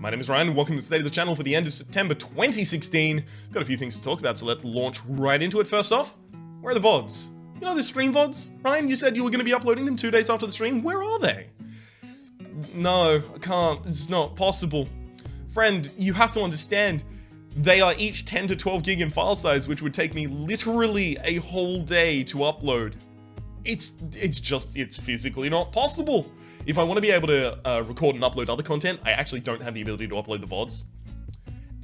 My name is Ryan and welcome to the State of the Channel for the end of September 2016. Got a few things to talk about, so let's launch right into it. First off, where are the VODs? You know the stream VODs? Ryan, you said you were going to be uploading them 2 days after the stream. Where are they? No, I can't. It's not possible. Friend, you have to understand, they are each 10 to 12 gig in file size, which would take me literally a whole day to upload. It's physically not possible. If I want to be able to record and upload other content, I actually don't have the ability to upload the VODs.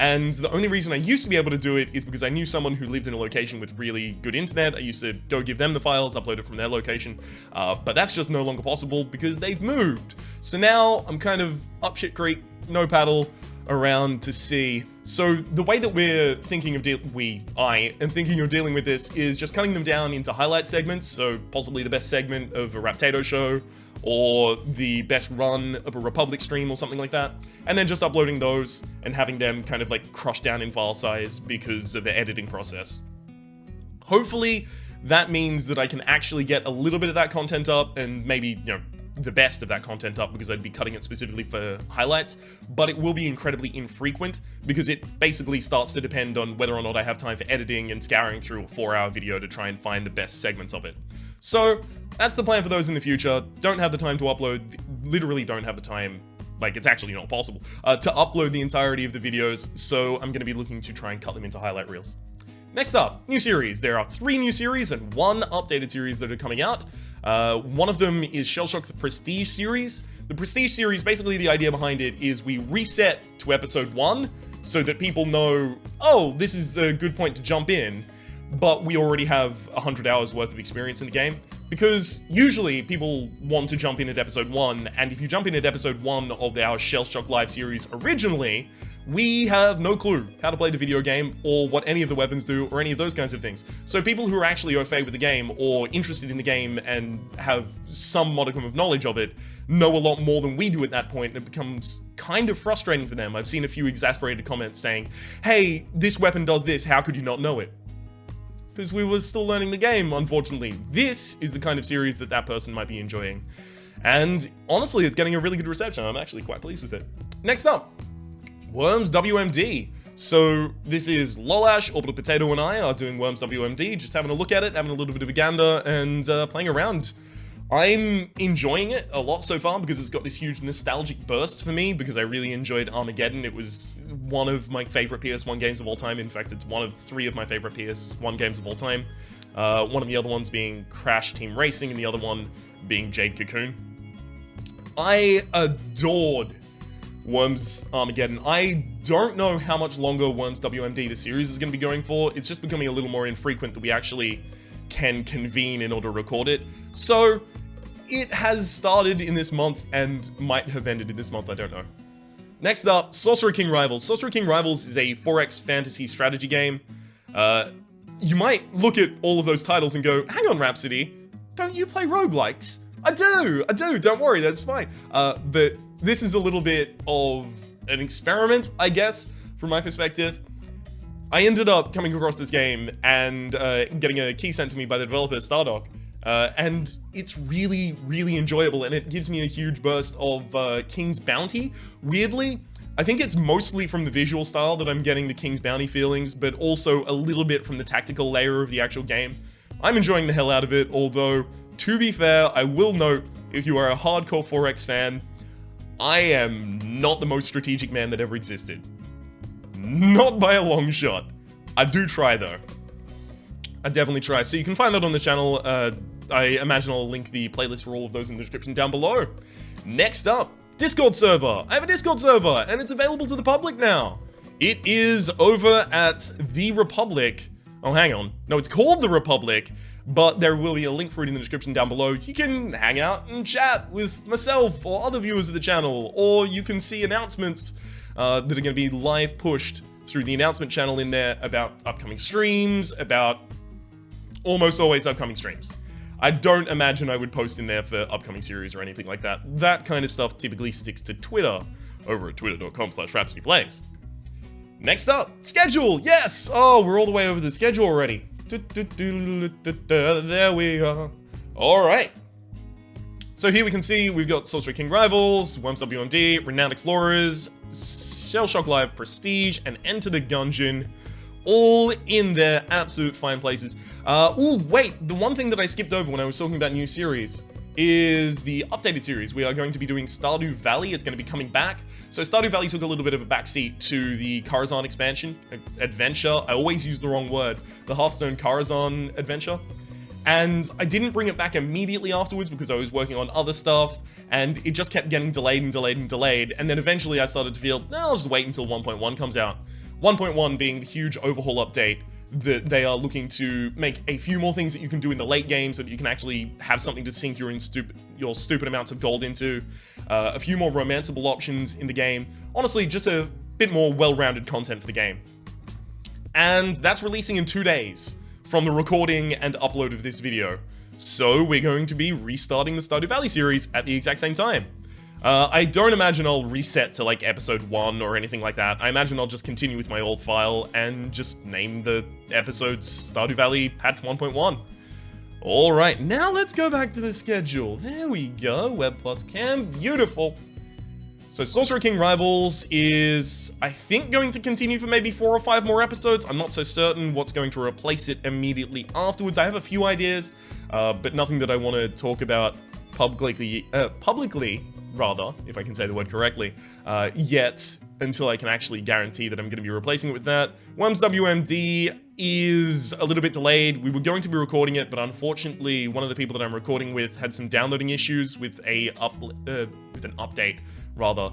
And the only reason I used to be able to do it is because I knew someone who lived in a location with really good internet. I used to go give them the files, upload it from their location. But that's just no longer possible because they've moved. So now I'm kind of up shit creek, no paddle, around to sea. So the way that we're thinking of I am thinking of dealing with this is just cutting them down into highlight segments. So possibly the best segment of a Rhapsody show, or the best run of a Republic stream or something like that, and then just uploading those and having them kind of like crushed down in file size because of the editing process. Hopefully that means that I can actually get a little bit of that content up and maybe, the best of that content up, because I'd be cutting it specifically for highlights, but it will be incredibly infrequent because it basically starts to depend on whether or not I have time for editing and scouring through a 4-hour video to try and find the best segments of it. So that's the plan for those in the future. Don't have the time to upload, literally don't have the time, like it's actually not possible, to upload the entirety of the videos, so I'm going to be looking to try and cut them into highlight reels. Next up, new series. There are 3 new series and 1 updated series that are coming out. One of them is Shell Shock the Prestige series. The Prestige series, basically the idea behind it is we reset to episode 1 so that people know, oh, this is a good point to jump in, but we already have 100 hours worth of experience in the game. Because usually people want to jump in at episode 1, and if you jump in at episode 1 of our Shell Shock Live series originally, we have no clue how to play the video game, or what any of the weapons do, or any of those kinds of things. So people who are actually au fait with the game, or interested in the game, and have some modicum of knowledge of it, know a lot more than we do at that point, and it becomes kind of frustrating for them. I've seen a few exasperated comments saying, hey, this weapon does this, how could you not know it? Because we were still learning the game, unfortunately. This is the kind of series that person might be enjoying. And honestly, it's getting a really good reception. I'm actually quite pleased with it. Next up, Worms WMD. So this is Lolash, Orbital Potato, and I are doing Worms WMD, just having a look at it, having a little bit of a gander, and playing around. I'm enjoying it a lot so far because it's got this huge nostalgic burst for me, because I really enjoyed Armageddon. It was one of my favorite PS1 games of all time. In fact, it's one of 3 of my favorite PS1 games of all time. One of the other ones being Crash Team Racing, and the other one being Jade Cocoon. I adored Worms Armageddon. I don't know how much longer Worms WMD, the series, is going to be going for. It's just becoming a little more infrequent that we actually can convene in order to record it. So it has started in this month and might have ended in this month, I don't know. Next up, Sorcerer King Rivals. Sorcerer King Rivals is a 4X fantasy strategy game. You might look at all of those titles and go, hang on, Rhapsody, don't you play Roguelikes? I do, don't worry, that's fine. But this is a little bit of an experiment, I guess, from my perspective. I ended up coming across this game and getting a key sent to me by the developer, Stardock, and it's really, really enjoyable, and it gives me a huge burst of King's Bounty. Weirdly, I think it's mostly from the visual style that I'm getting the King's Bounty feelings, but also a little bit from the tactical layer of the actual game. I'm enjoying the hell out of it, although, to be fair, I will note, if you are a hardcore 4X fan, I am not the most strategic man that ever existed. Not by a long shot. I do try, though. I definitely try. So you can find that on the channel. I imagine I'll link the playlist for all of those in the description down below. Next up, Discord server. I have a Discord server, and it's available to the public now. It is over at The Republic. Oh, hang on. No, it's called The Republic, but there will be a link for it in the description down below. You can hang out and chat with myself or other viewers of the channel, or you can see announcements that are going to be live pushed through the announcement channel in there about upcoming streams, about almost always upcoming streams. I don't imagine I would post in there for upcoming series or anything like that. That kind of stuff typically sticks to Twitter over at twitter.com/RhapsodyPlays. Next up, schedule, yes! Oh, we're all the way over the schedule already. There we are. All right. So here we can see we've got Sorcerer King Rivals, Worms WMD, Renowned Explorers, Shell Shock Live Prestige, and Enter the Gungeon, all in their absolute fine places. Oh wait, the one thing that I skipped over when I was talking about new series is the updated series. We are going to be doing Stardew Valley. It's going to be coming back. So Stardew Valley took a little bit of a backseat to the Karazhan expansion, adventure. I always use the wrong word. The Hearthstone Karazhan adventure. And I didn't bring it back immediately afterwards because I was working on other stuff, and it just kept getting delayed and delayed and delayed. And then eventually I started to feel, no, I'll just wait until 1.1 comes out. 1.1 being the huge overhaul update that they are looking to make a few more things that you can do in the late game so that you can actually have something to sink your stupid amounts of gold into. A few more romanceable options in the game. Honestly, just a bit more well-rounded content for the game. And that's releasing in 2 days from the recording and upload of this video. So we're going to be restarting the Stardew Valley series at the exact same time. I don't imagine I'll reset to like episode 1 or anything like that. I imagine I'll just continue with my old file and just name the episodes Stardew Valley patch 1.1. Alright, now let's go back to the schedule. There we go, Web Plus Cam, beautiful. So Sorcerer King Rivals is, I think, going to continue for maybe 4 or 5 more episodes. I'm not so certain what's going to replace it immediately afterwards. I have a few ideas, but nothing that I want to talk about publicly, if I can say the word correctly, yet, until I can actually guarantee that I'm going to be replacing it with that. Worms WMD is a little bit delayed. We were going to be recording it, but unfortunately, one of the people that I'm recording with had some downloading issues with an update, rather,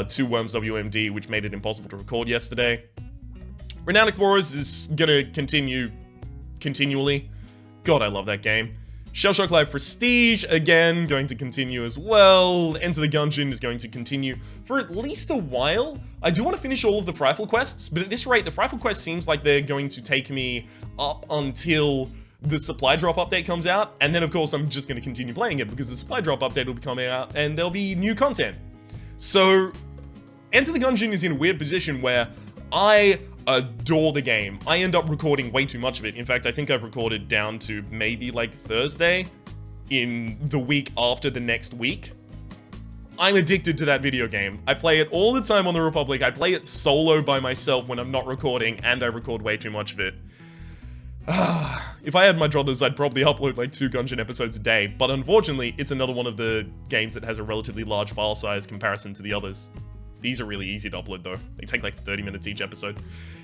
to Worms WMD, which made it impossible to record yesterday. Renowned Explorers is gonna continue continually. God, I love that game. Shell Shock Live Prestige, again, going to continue as well. Enter the Gungeon is going to continue for at least a while. I do want to finish all of the Frightful quests, but at this rate, the Frightful quest seems like they're going to take me up until the supply drop update comes out, and then of course I'm just going to continue playing it because the supply drop update will be coming out and there'll be new content. So, Enter the Gungeon is in a weird position where I adore the game. I end up recording way too much of it. In fact, I think I've recorded down to maybe like Thursday in the week after the next week. I'm addicted to that video game. I play it all the time on the Republic. I play it solo by myself when I'm not recording, and I record way too much of it. If I had my druthers, I'd probably upload like 2 Gungeon episodes a day, but unfortunately, it's another one of the games that has a relatively large file size comparison to the others. These are really easy to upload though. They take like 30 minutes each episode.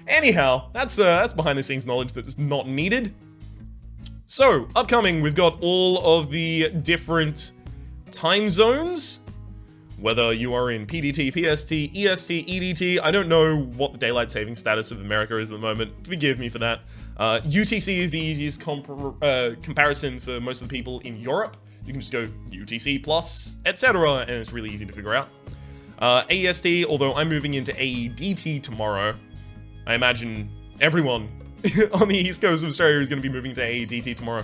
Anyhow, that's behind the scenes knowledge that is not needed. So, upcoming, we've got all of the different time zones. Whether you are in PDT, PST, EST, EDT, I don't know what the daylight saving status of America is at the moment. Forgive me for that. UTC is the easiest comparison for most of the people in Europe. You can just go UTC plus, etc., and it's really easy to figure out. AEST, although I'm moving into AEDT tomorrow, I imagine everyone on the east coast of Australia is going to be moving to AEDT tomorrow.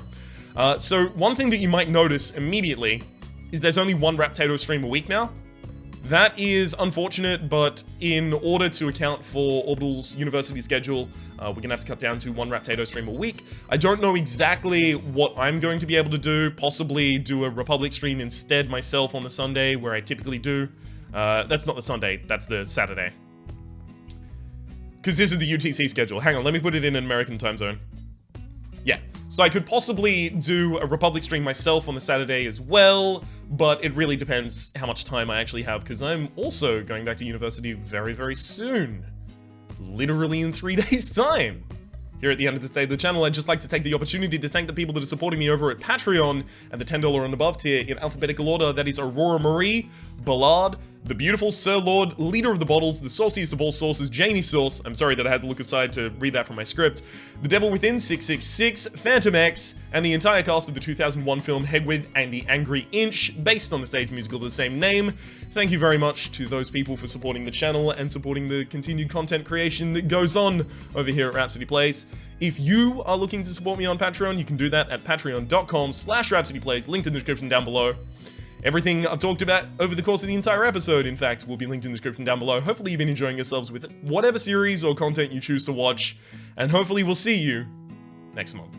So one thing that you might notice immediately is there's only one Raptato stream a week now. That is unfortunate, but in order to account for Orbital's university schedule, we're gonna have to cut down to 1 Raptato stream a week. I don't know exactly what I'm going to be able to do, possibly do a Republic stream instead myself on the Sunday, where I typically do. That's not the Sunday, that's the Saturday. Because this is the UTC schedule. Hang on, let me put it in an American time zone. Yeah, so I could possibly do a Republic stream myself on the Saturday as well, but it really depends how much time I actually have, because I'm also going back to university very, very soon. Literally in 3 days' time. Here at the end of this day of the channel, I'd just like to take the opportunity to thank the people that are supporting me over at Patreon and the $10 and above tier in alphabetical order. That is Aurora Marie, Ballade, the beautiful Sir Lord, leader of the bottles, the sauciest of all sauces, Jamiesauce. I'm sorry that I had to look aside to read that from my script. The Devil Within 666, PhantomX, and the entire cast of the 2001 film Hedwig and the Angry Inch, based on the stage musical of the same name. Thank you very much to those people for supporting the channel and supporting the continued content creation that goes on over here at Rhapsody Plays. If you are looking to support me on Patreon, you can do that at patreon.com/RhapsodyPlays, linked in the description down below. Everything I've talked about over the course of the entire episode, in fact, will be linked in the description down below. Hopefully you've been enjoying yourselves with whatever series or content you choose to watch, and hopefully we'll see you next month.